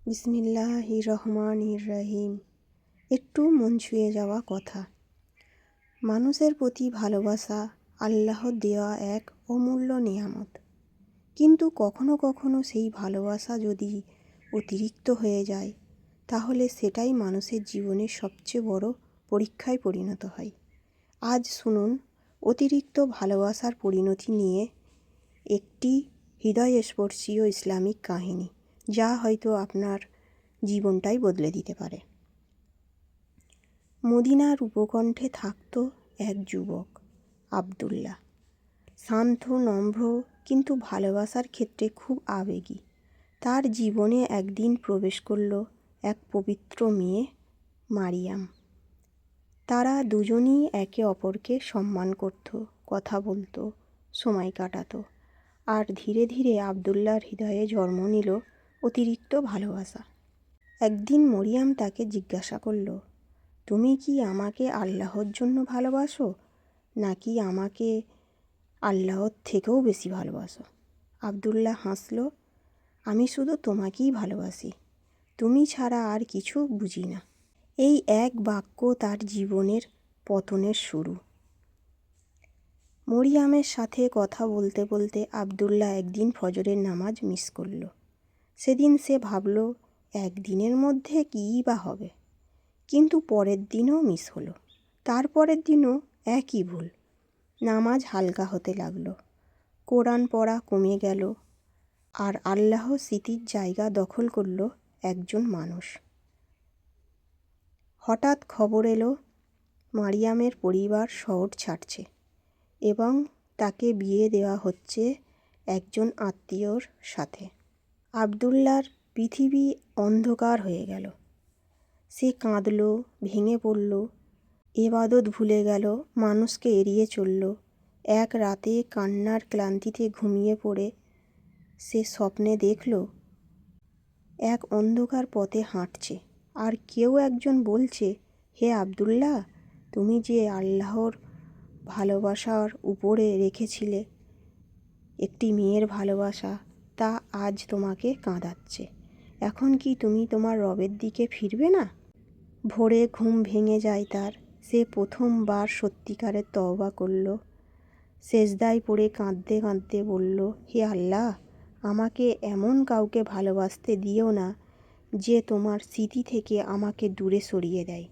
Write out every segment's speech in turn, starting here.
বিসমিল্লাহির রহমানির রহিম। একটু মন ছুঁয়ে যাওয়া কথা। মানুষের প্রতি ভালোবাসা আল্লাহর দেওয়া এক অমূল্য নেয়ামত। কিন্তু কখনো কখনো সেই ভালোবাসা যদি অতিরিক্ত হয়ে যায়, তাহলে সেটাই মানুষের জীবনের সবচেয়ে বড় পরীক্ষায় পরিণত হয়। আজ শুনুন অতিরিক্ত ভালোবাসার পরিণতি নিয়ে একটি হৃদয়স্পর্শীয় ইসলামিক কাহিনী, যা হয়তো আপনার জীবনটাই বদলে দিতে পারে। মদিনার উপকণ্ঠে থাকত এক যুবক, আবদুল্লাহ। শান্ত, নম্র, কিন্তু ভালোবাসার ক্ষেত্রে খুব আবেগী। তার জীবনে একদিন প্রবেশ করল এক পবিত্র মেয়ে, মারিয়াম। তারা দুজনই একে অপরকে সম্মান করত, কথা বলতো, সময় কাটাতো। আর ধীরে ধীরে আবদুল্লাহর হৃদয়ে জন্ম নিল অতিরিক্ত ভালোবাসা। একদিন মরিয়াম তাকে জিজ্ঞাসা করল, তুমি কি আমাকে আল্লাহর জন্য ভালোবাসো, নাকি আমাকে আল্লাহর থেকেও বেশি ভালোবাসো? আবদুল্লাহ হাসল, আমি শুধু তোমাকেই ভালোবাসি, তুমি ছাড়া আর কিছু বুঝি না। এই এক বাক্য তার জীবনের পতনের শুরু। মরিয়ামের সাথে কথা বলতে বলতে আবদুল্লাহ একদিন ফজরের নামাজ মিস করল। সেদিন সে ভাবল, একদিনের মধ্যে কীই বা হবে। কিন্তু পরের দিনও মিস হলো, তারপরের দিনও একই ভুল। নামাজ হালকা হতে লাগলো, কোরআন পড়া কমে গেল, আর আল্লাহ স্মৃতির জায়গা দখল করল একজন মানুষ। হঠাৎ খবর এলো, মারিয়ামের পরিবার শহর ছাড়ছে এবং তাকে বিয়ে দেওয়া হচ্ছে একজন আত্মীয়র সাথে। আবদুল্লাহর পৃথিবী অন্ধকার হয়ে গেল। সে কাঁদল, ভেঙে পড়ল, ইবাদত ভুলে গেল, মানুষকে এড়িয়ে চলল। এক রাতে কান্নার ক্লান্তিতে ঘুমিয়ে পড়ে সে স্বপ্নে দেখল, এক অন্ধকার পথে হাঁটছে, আর কেউ একজন বলছে, হে আবদুল্লাহ, তুমি যে আল্লাহর ভালোবাসার উপরে রেখেছিলে একটি মেয়ের ভালোবাসা, তা আজ তোমাকে কাঁদাচ্ছে। এখন কি তুমি তোমার রবের দিকে ফিরবে না? ভোরে ঘুম ভেঙে যায় তার। সে প্রথমবার সত্যিকারের তওবা করল। সেজদায় পড়ে কাঁদতে কাঁদতে বলল, হে আল্লাহ, আমাকে এমন কাউকে ভালোবাসতে দিও না যে তোমার স্মৃতি থেকে আমাকে দূরে সরিয়ে দেয়।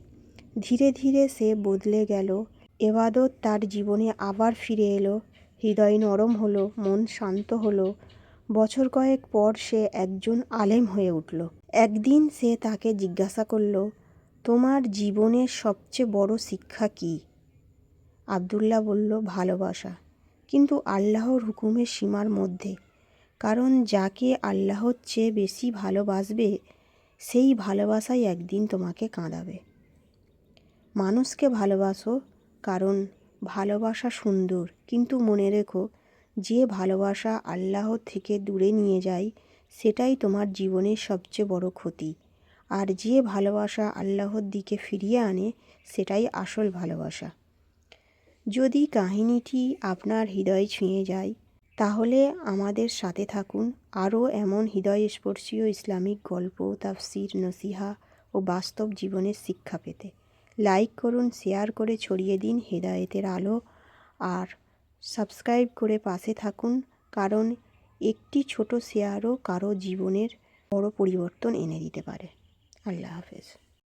ধীরে ধীরে সে বদলে গেল। ইবাদত তার জীবনে আবার ফিরে এলো। হৃদয় নরম হলো, মন শান্ত হলো। বছর কয়েক পর সে একজন আলেম হয়ে উঠল। একদিন সে তাকে জিজ্ঞাসা করল, তোমার জীবনের সবচেয়ে বড় শিক্ষা কী? আবদুল্লাহ বলল, ভালোবাসা, কিন্তু আল্লাহর হুকুমের সীমার মধ্যে। কারণ যাকে আল্লাহর চেয়ে বেশি ভালোবাসবে, সেই ভালোবাসাই একদিন তোমাকে কাঁদাবে। মানুষকে ভালোবাসো, কারণ ভালোবাসা সুন্দর, কিন্তু মনে রেখো, যে ভালোবাসা আল্লাহর থেকে দূরে নিয়ে যায়, সেটাই তোমার জীবনের সবচেয়ে বড় ক্ষতি। আর যে ভালোবাসা আল্লাহর দিকে ফিরিয়ে আনে, সেটাই আসল ভালোবাসা। যদি কাহিনীটি আপনার হৃদয় ছুঁয়ে যায়, তাহলে আমাদের সাথে থাকুন আরও এমন হৃদয়স্পর্শীয় ইসলামিক গল্প, তাফসির, নসিহা ও বাস্তব জীবনের শিক্ষা পেতে। লাইক করুন, শেয়ার করে ছড়িয়ে দিন হেদায়েতের আলো, আর সাবস্ক্রাইব করে পাশে থাকুন, কারণ একটি ছোট শেয়ারও কারো জীবনের বড় পরিবর্তন এনে দিতে পারে। আল্লাহ হাফেজ।